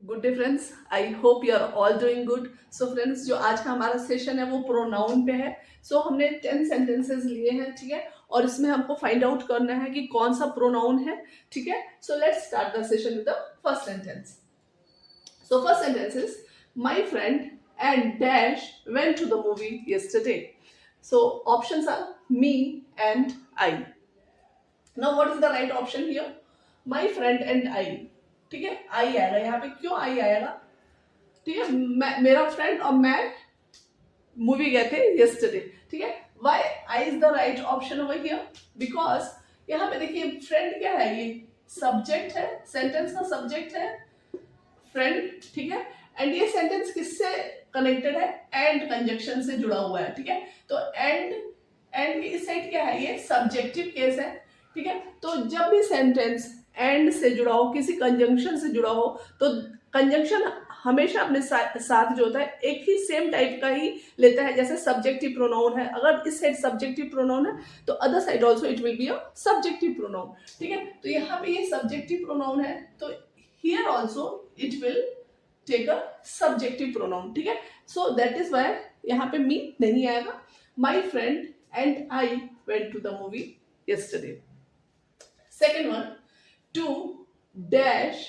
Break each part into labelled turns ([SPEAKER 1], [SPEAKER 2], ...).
[SPEAKER 1] Good day friends, I hope you are all doing good. So friends, जो आज का हमारा सेशन है वो प्रोनाउन पे है। हमने 10 सेंटेंसेस लिए हैं, ठीक है, और इसमें हमको फाइंड आउट करना है कि कौन सा प्रोनाउन है, ठीक है। Let's start the session with the first sentence. First sentence is my friend and dash went to the movie yesterday. Options are me and I. Now what is the right option here? My friend and I. ठीक है, आई आएगा यहाँ पे। क्यों आई आएगा? ठीक है, मेरा फ्रेंड और मैं मूवी गए थे yesterday, ठीक है। Why I is the right option over here? Because यहाँ पे देखिए फ्रेंड क्या है, ये सब्जेक्ट है, सेंटेंस का सब्जेक्ट है फ्रेंड, ठीक है। एंड ये सेंटेंस किससे कनेक्टेड है? एंड कंजक्शन से जुड़ा हुआ है, ठीक है। एंड इस साइड क्या है? ये सब्जेक्टिव केस है, ठीक है। तो जब भी सेंटेंस एंड से जुड़ा हो, किसी कंजंक्शन से जुड़ा हो, तो कंजंक्शन हमेशा अपने साथ जो होता है एक ही सेम टाइप का ही लेता है। जैसे सब्जेक्टिव प्रोनाउन है, अगर इस साइड सब्जेक्टिव प्रोनाउन है तो other side also it will be a subjective pronoun, ठीक है। तो यहाँ पे ये सब्जेक्टिव प्रोनाउन है, तो here also it will take a subjective pronoun, ठीक है। दैट इज वाई यहाँ पे मी नहीं आएगा। My friend and I went to the movie yesterday. Second one, to dash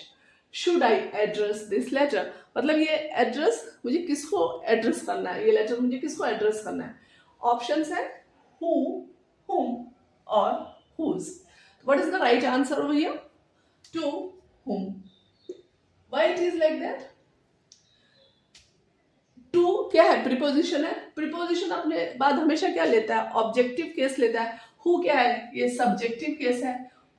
[SPEAKER 1] should I address this letter? मतलब ये एड्रेस मुझे किसको एड्रेस करना है, ये लेटर मुझे किसको एड्रेस करना है? ऑप्शंस है who, whom और whose. What is the right answer over here? To whom. Why it is like that? To क्या है? प्रीपोजिशन है। प्रीपोजिशन अपने बाद हमेशा क्या लेता है? ऑब्जेक्टिव केस लेता है। हु क्या है? ये सब्जेक्टिव केस है।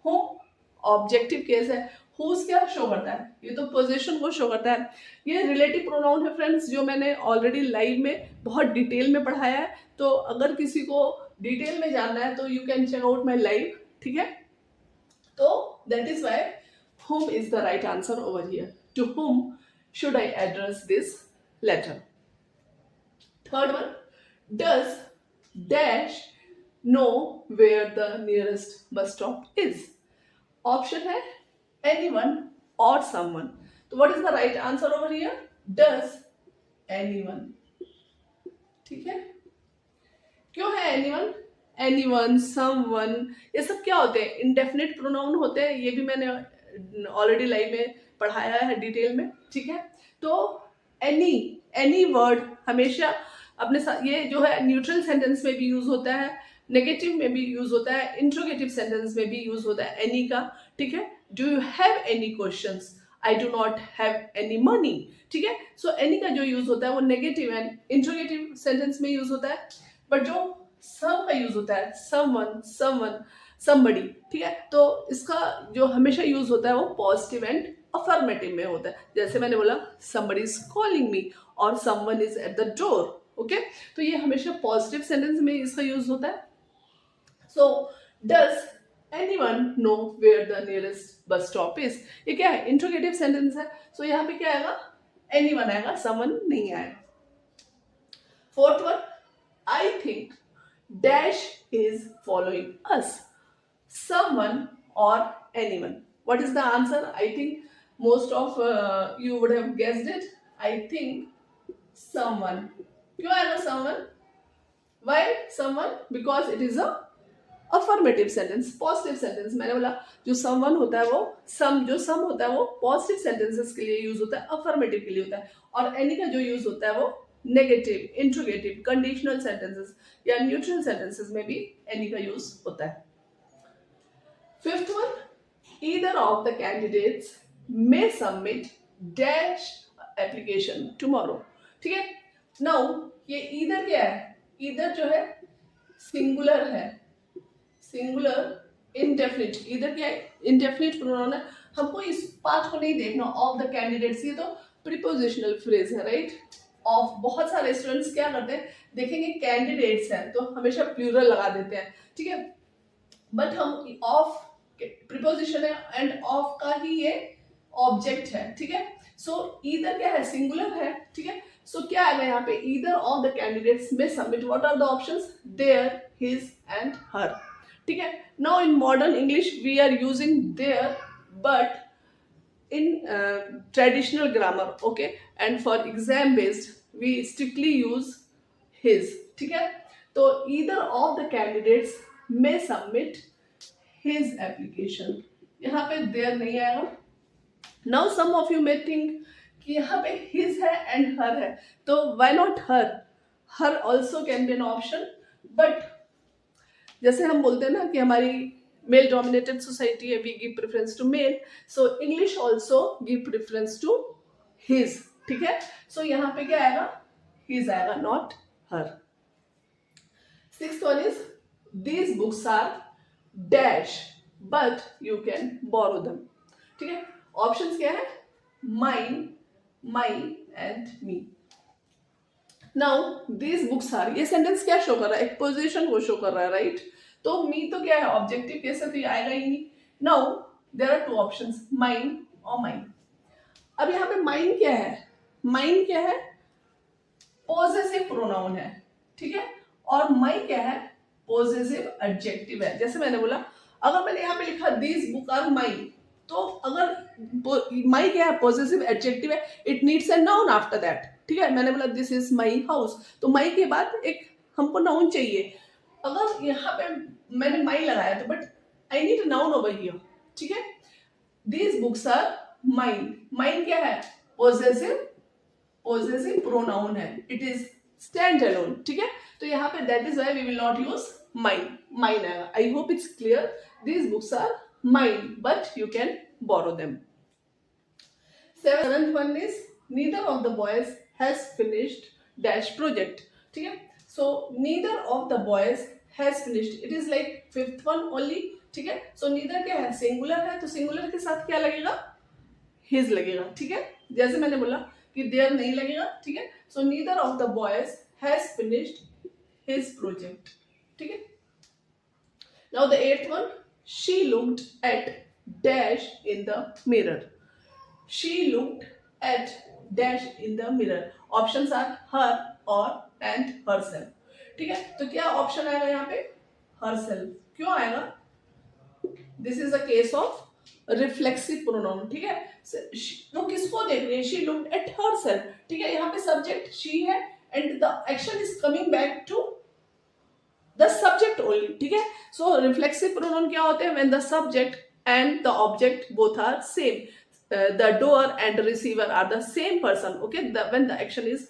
[SPEAKER 1] होम ऑब्जेक्टिव केस है। हुज क्या शो करता है? ये तो पोजीशन को शो करता है। ये रिलेटिव प्रोनाउन है फ्रेंड्स, जो मैंने ऑलरेडी लाइव में बहुत डिटेल में पढ़ाया है। तो अगर किसी को डिटेल में जानना है तो you can check out my live, ठीक है। तो that is why whom is the right answer over here. To whom should I address this letter? Third one, does dash know where the nearest bus stop is? Option है anyone or someone. So what is the right answer over here? Does anyone. ठीक है, क्यों है anyone? anyone, someone, ये सब क्या होते हैं? indefinite pronoun होते हैं। ये भी मैंने ऑलरेडी लाइव में पढ़ाया है डिटेल में, ठीक है। तो एनी वर्ड हमेशा अपने साथ, ये जो है न्यूट्रल सेंटेंस में भी यूज होता है, नेगेटिव में भी यूज होता है, इंट्रोगेटिव सेंटेंस में भी यूज होता है एनी का, ठीक है। Do you have any questions? I do not have any money, ठीक है। एनी का जो यूज होता है वो नेगेटिव एंड इंट्रोगेटिव सेंटेंस में यूज होता है। बट जो सम का यूज होता है, समवन, समबडी, ठीक है, तो इसका जो हमेशा यूज होता है वो पॉजिटिव एंड अफर्मेटिव में होता है। जैसे मैंने बोला समबडी इज कॉलिंग मी और someone is at the door, okay. तो ये हमेशा पॉजिटिव सेंटेंस में इसका यूज होता है। Does anyone know where the nearest bus stop is? ये क्या है? इंट्रोगेटिव सेंटेंस है। यहाँ पे क्या आएगा? एनीवन आएगा, समवन नहीं आएगा। Fourth one, I think dash is following us. Someone or anyone. What is the answer? I think most of you would have guessed it. I think someone. क्यों आएगा someone? Why someone? Because it is a affirmative sentence, positive sentence. मैंने बोला जो someone होता है वो जो sum होता है वो positive sentences के लिए यूज होता है, affirmative के लिए होता है। और any का जो यूज होता है वो नेगेटिव, इंट्रोगेटिव, कंडीशनल सेंटेंसेस या न्यूट्रल सेंटेंसेस में भी एनी का यूज होता है। Fifth one, either of the candidates may submit dash application tomorrow, ठीक है। नाउ ये ईदर क्या है? ईदर जो है सिंगुलर है, सिंगुलर इंडेफिनिट। ईदर क्या है? इंडेफिनिट प्रोनाउन है। हमको इस पार्ट को नहीं देखना, ऑफ द कैंडिडेट्स, ये तो प्रीपोजिशनल फ्रेज है, राइट। ऑफ, बहुत सारे स्टूडेंट्स क्या करते हैं, देखेंगे कैंडिडेट्स हैं तो हमेशा प्लूरल लगा देते हैं, ठीक है। बट हम ऑफ प्रीपोजिशन है एंड ऑफ का ही ये ऑब्जेक्ट है, ठीक है। ईदर क्या है? सिंगुलर है, ठीक है। क्या आएगा यहाँ पे? ईदर ऑफ द कैंडिडेट्स में submit. What are the options? There, his and her, ठीक है। Now in modern English we are using there, but in traditional grammar, okay, and for exam based we strictly use his. ठीक है, तो either of the candidates may submit his application. यहाँ पे there नहीं आएगा. Now some of you may think कि यहाँ पे his है and her है, तो why not her? Her also can be an option, but जैसे हम बोलते हैं ना कि हमारी मेल डोमिनेटेड सोसाइटी है, we give preference to male, so English also give preference to his. ठीक है, सो यहाँ पे क्या आएगा? हिज आएगा, not her. Sixth one is these books are dash but you can borrow them. ठीक है, ऑप्शंस क्या है? Mine, my and me. Now these books are, ये सेंटेंस क्या शो कर रहा है? एक पोजिशन को शो कर रहा है, राइट? तो मी तो क्या है? ऑब्जेक्टिव केस है, तो ये आएगा ही नहीं. Now there are two options, mine और माइन. अब यहाँ पे माइन क्या है? माइन क्या है? पॉजेसिव प्रोनाउन है. ठीक है, और माई क्या है? पॉजेसिव एडजेक्टिव है. जैसे मैंने बोला, अगर मैंने यहाँ पे लिखा दीज बुक आर माइन, तो अगर माई क्या है? पॉजेसिव एडजेक्टिव है, it needs a noun after that. ठीक है, मैंने बोला दिस इज माई हाउस, तो माई के बाद एक हमको नाउन चाहिए. अगर यहाँ पे मैंने माई लगाया तो but I need noun over here. ठीक है, these books are mine. Mine क्या है? पॉजेसिव, पॉजेसिव प्रोनाउन है, इट इज स्टैंड अलोन. ठीक है, तो यहाँ पे that is why we will not use mine. Mine आएगा. I hope it's clear. These books are mine but you can borrow them. Seventh one is neither of the boys has finished dash project. ठीक है, so neither of the boys has finished, it is like fifth one only. ठीक है, so neither क्या है? Singular है, तो singular के साथ क्या लगेगा? his लगेगा. ठीक है, जैसे मैंने बोला कि there नहीं लगेगा. ठीक है, so neither of the boys has finished his project. ठीक है, now the eighth one, she looked at dash in the mirror. She looked at dash in the mirror. Options are her or and herself. ठीक है, तो क्या option आएगा यहाँ पे? herself. क्यों आएगा? This is a case of reflexive pronoun. ठीक है, वो किसको देख रही है? she looked at herself. ठीक है, यहाँ पे सब्जेक्ट she है and the action is coming back to the subject only. ठीक है, so reflexive pronoun क्या होते हैं? when the subject and the object both are same. The doer and the receiver are the same person. Okay, when the action is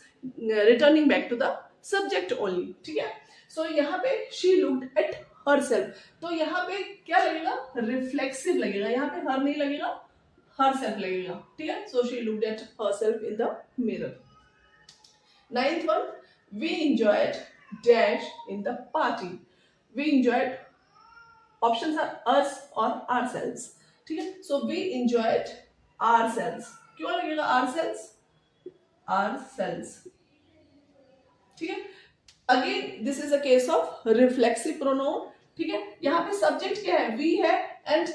[SPEAKER 1] returning back to the subject only. ठीक है, so यहाँ पे she looked at herself, तो यहाँ पे क्या लगेगा? reflexive लगेगा. यहाँ पे her नहीं लगेगा, herself लगेगा. ठीक है, so she looked at herself in the mirror. Ninth one, we enjoyed dash in the party. We enjoyed, options are us or ourselves. ठीक है, so we enjoyed ourselves. क्यों लगेगा ourselves? ourselves. ठीक है, again this is a case of reflexive pronoun. ठीक है, यहाँ पे सब्जेक्ट क्या है? वी है एंड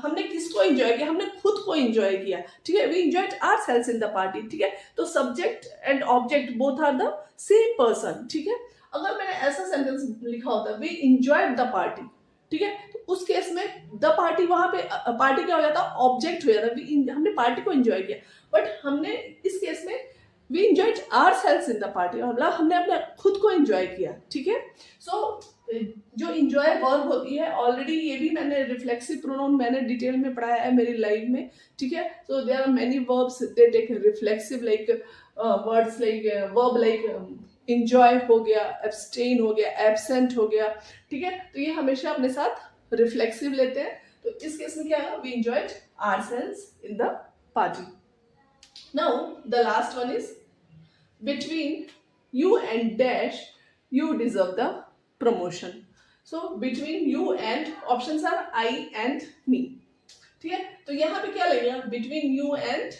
[SPEAKER 1] हमने किसको एंजॉय किया? हमने खुद को एंजॉय किया. ठीक है, we enjoyed ourselves in the party. ठीक है, तो subject and object both are the same person. ठीक है, अगर मैंने ऐसा सेंटेंस लिखा होता, वी एंजॉयड द पार्टी. ठीक है, तो उस केस में द पार्टी, वहां पे पार्टी क्या हो जाता? ऑब्जेक्ट हो जाता. हमने पार्टी को एंजॉय किया, बट हमने इस केस में we enjoyed ourselves in the party, मतलब हमने अपने खुद को एंजॉय किया. ठीक है, सो जो एंजॉय वर्ब होती है, ऑलरेडी ये भी मैंने रिफ्लेक्सिव प्रोनाउन मैंने डिटेल में पढ़ाया है मेरी लाइफ में. ठीक है, so there are many verbs they take reflexive, like words like verb like enjoy हो गया, एब्सटेन हो गया, एब्सेंट हो गया. ठीक है, तो ये हमेशा अपने साथ रिफ्लेक्सिव लेते हैं. तो इस केस में क्या है? We enjoyed ourselves in the party. Now the last one is between you and dash you deserve the promotion. So between you and, options are I and me. ठीक है, तो यहाँ पे क्या लगेगा? बिटवीन यू एंड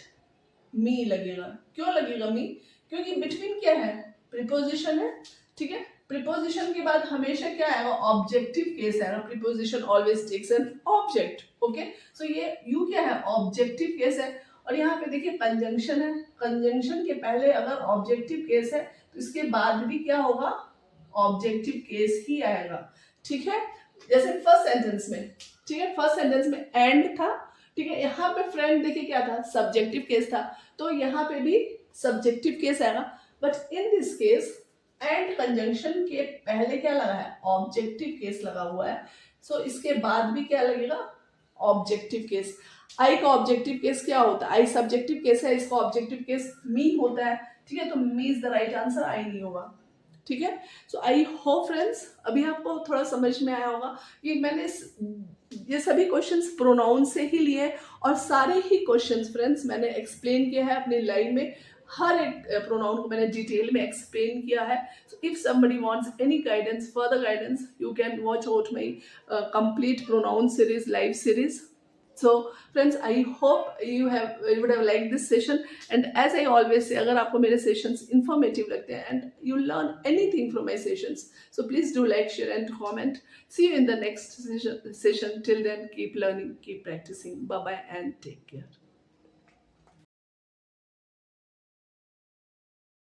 [SPEAKER 1] मी लगेगा. क्यों लगेगा मी? क्योंकि बिटवीन क्या है? प्रीपोजिशन है. ठीक है, प्रीपोजिशन के बाद हमेशा क्या आएगा? ऑब्जेक्टिव केस है ना. Preposition always takes an object. Okay, so ये यू क्या है? ऑब्जेक्टिव केस है. और यहाँ पे देखिए कंजंक्शन है. कंजंक्शन के पहले अगर ऑब्जेक्टिव केस है तो इसके बाद भी क्या होगा? ऑब्जेक्टिव केस ही आएगा. ठीक है, जैसे फर्स्ट सेंटेंस में, ठीक है, फर्स्ट सेंटेंस में एंड था, ठीक है। यहाँ पे फ्रेंड देखिए क्या था, सब्जेक्टिव केस था, तो यहाँ पे भी सब्जेक्टिव केस आएगा, but in this case and conjunction के पहले क्या लगा है, ऑब्जेक्टिव केस लगा हुआ है। सो इसके बाद भी क्या लगेगा, ऑब्जेक्टिव केस। आई का ऑब्जेक्टिव केस क्या होता है, आई सब्जेक्टिव केस है, इसका ऑब्जेक्टिव केस मी होता है, ठीक है। तो me is the right answer, I नहीं होगा, ठीक है। सो आई होप फ्रेंड्स अभी आपको थोड़ा समझ में आया होगा कि मैंने ये सभी क्वेश्चंस प्रोनाउन से ही लिए, और सारे ही क्वेश्चंस फ्रेंड्स मैंने एक्सप्लेन किया है अपनी लाइन में, हर एक प्रोनाउन को मैंने डिटेल में एक्सप्लेन किया है। So if somebody wants any guidance, further guidance, you can watch out my complete pronoun series, live series. So friends, I hope you would have liked this session, and as I always say, अगर आपको मेरे sessions informative लगते हैं and you learn anything from my sessions, so please do like, share and comment. See you in the next session. Till then, keep learning, keep practicing. Bye bye and take care.